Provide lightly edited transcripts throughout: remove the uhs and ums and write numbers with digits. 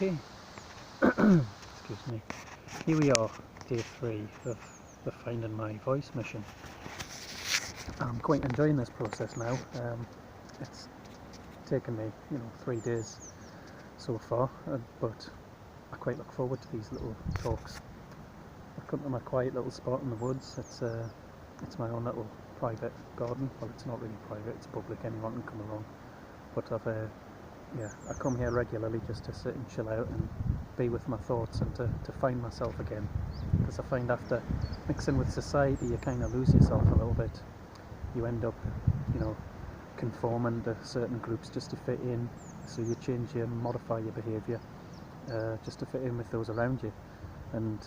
Okay, excuse me. Here we are, day 3 of the Finding My Voice mission. I'm quite enjoying this process now. It's taken me, 3 days so far, but I quite look forward to these little talks. I've come to my quiet little spot in the woods. It's my own little private garden. Well, it's not really private; it's public. Anyone can come along. But I come here regularly just to sit and chill out and be with my thoughts and to find myself again, because I find after mixing with society you kind of lose yourself a little bit. You end up conforming to certain groups just to fit in, so you modify your behaviour just to fit in with those around you, and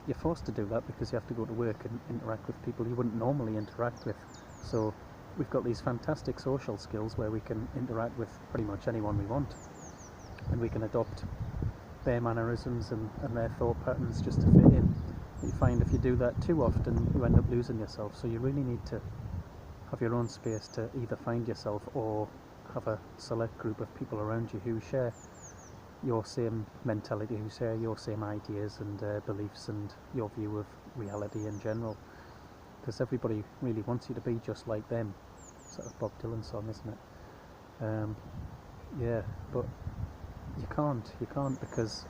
you're forced to do that because you have to go to work and interact with people you wouldn't normally interact with. So we've got these fantastic social skills where we can interact with pretty much anyone we want, and we can adopt their mannerisms and their thought patterns just to fit in. You find if you do that too often, you end up losing yourself, so you really need to have your own space to either find yourself or have a select group of people around you who share your same mentality, who share your same ideas and beliefs and your view of reality in general, because everybody really wants you to be just like them. Sort of Bob Dylan song, isn't it? But you can't, because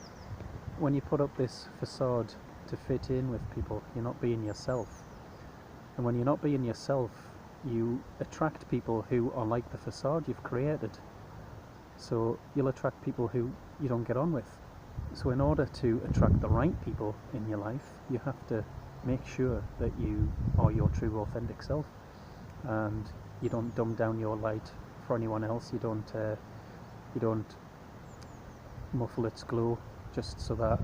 when you put up this facade to fit in with people, you're not being yourself, and when you're not being yourself, you attract people who are like the facade you've created. So you'll attract people who you don't get on with. So in order to attract the right people in your life, you have to make sure that you are your true authentic self, and you don't dumb down your light for anyone else. You don't muffle its glow just so that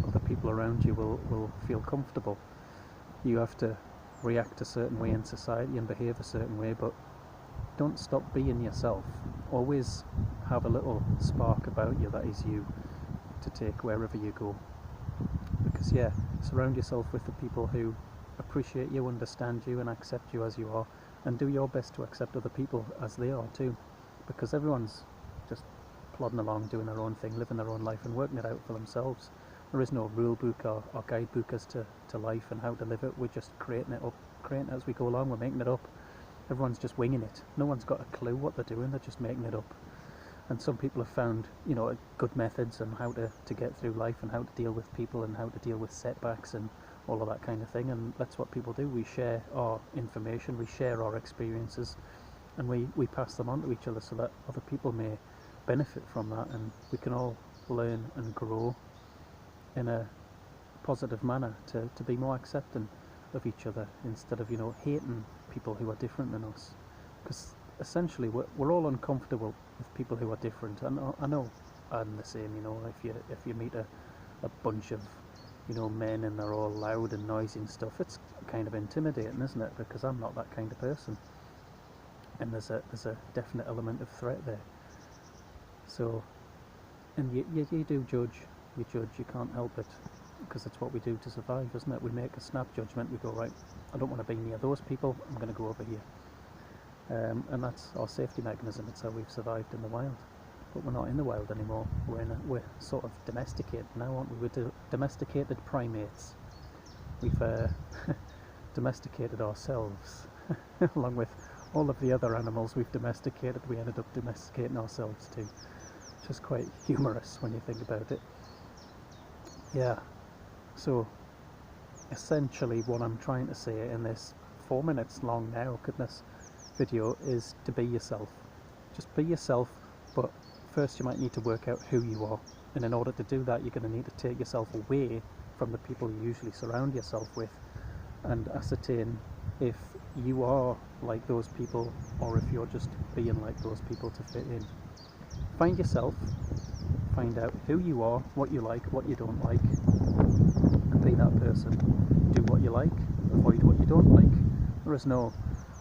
other people around you will feel comfortable. You have to react a certain way in society and behave a certain way, but don't stop being yourself. Always have a little spark about you that is you, to take wherever you go. Because surround yourself with the people who appreciate you, understand you and accept you as you are, and do your best to accept other people as they are too, because everyone's just plodding along, doing their own thing, living their own life and working it out for themselves. There is no rule book or guidebook as to life and how to live it. We're just creating it as we go along. We're making it up. Everyone's just winging it. No one's got a clue what they're doing, they're just making it up. And some people have found good methods on how to get through life and how to deal with people and how to deal with setbacks and all of that kind of thing, and that's what people do. We share our information, we share our experiences, and we pass them on to each other so that other people may benefit from that, and we can all learn and grow in a positive manner to be more accepting of each other, instead of hating people who are different than us, because essentially we're all uncomfortable with people who are different. And I know I'm the same. If you meet a bunch of men and they're all loud and noisy and stuff, it's kind of intimidating, isn't it? Because I'm not that kind of person, and there's a definite element of threat there. So, and you do judge. You can't help it, because it's what we do to survive, isn't it? We make a snap judgment. We go, right, I don't want to be near those people, I'm going to go over here. And that's our safety mechanism. It's how we've survived in the wild. But we're not in the wild anymore. We're sort of domesticated now, aren't we? We're domesticated primates. We've domesticated ourselves along with all of the other animals we've domesticated. We ended up domesticating ourselves too, which is quite humorous when you think about it. So essentially what I'm trying to say in this 4 minutes long now, goodness, video is to be yourself. Just be yourself, but first you might need to work out who you are, and in order to do that you're going to need to take yourself away from the people you usually surround yourself with, and ascertain if you are like those people or if you're just being like those people to fit in. Find yourself, find out who you are, what you like, what you don't like, and be that person. Do what you like, avoid what you don't like. There is no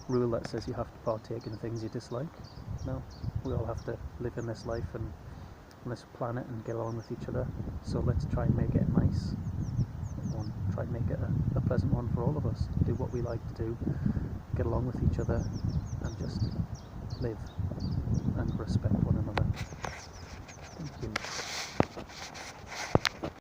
rule that says you have to partake in things you dislike. No, we all have to live in this life and on this planet and get along with each other. So let's try and make it a nice one, try and make it a pleasant one for all of us. Do what we like to do, get along with each other, and just live and respect one another. Thank you.